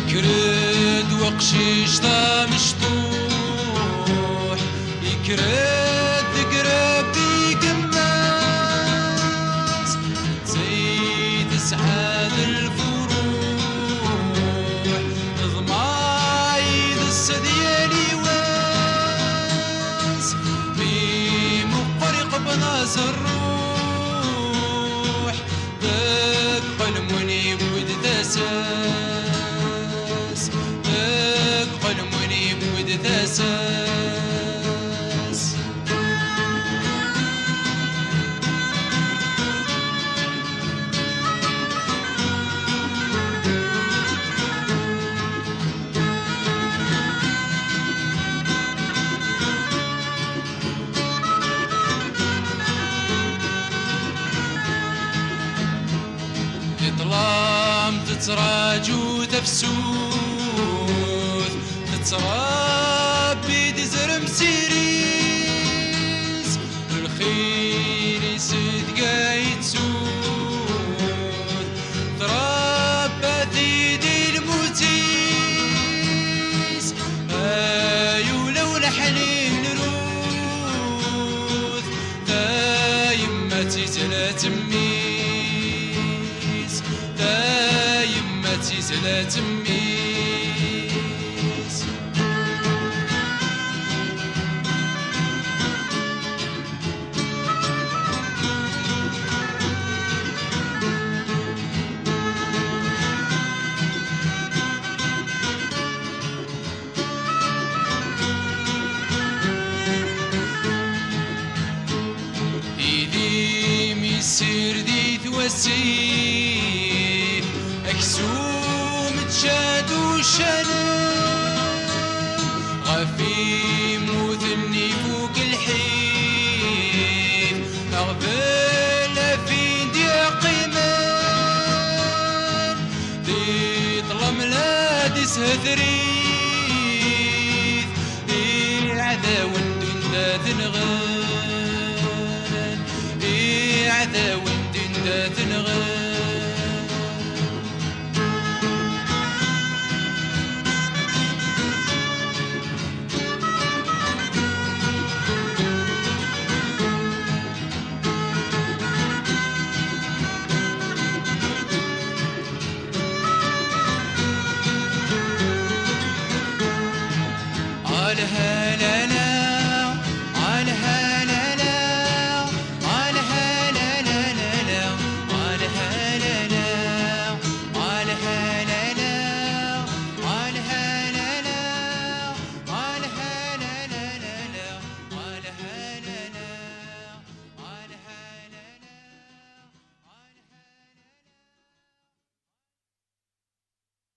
يكرد وقشيش ذا مشطوح يكرد قربي قماس زيد سعاد الفروح ضمايد السديالي واس ميم فريق بناس الروح دق المنيب ود تساس دق المنيب ود تساس ظلام تتراج وتفسوث تتراب بيد زرم سيريس الخير صدقا يتسوث تربت يدي الموتيس ايو لو الحنين نروث تا يمتي زلا تمي زلا تميس إيدي ميسير دي توسيف أكسوم تشاد وشلم غفي موثني فوق الحيف أغفل في دي قيمان دي ظلم لا دي سهثريث دي عذاون دون ذات نغان دي عذاون دون ذات نغان هلا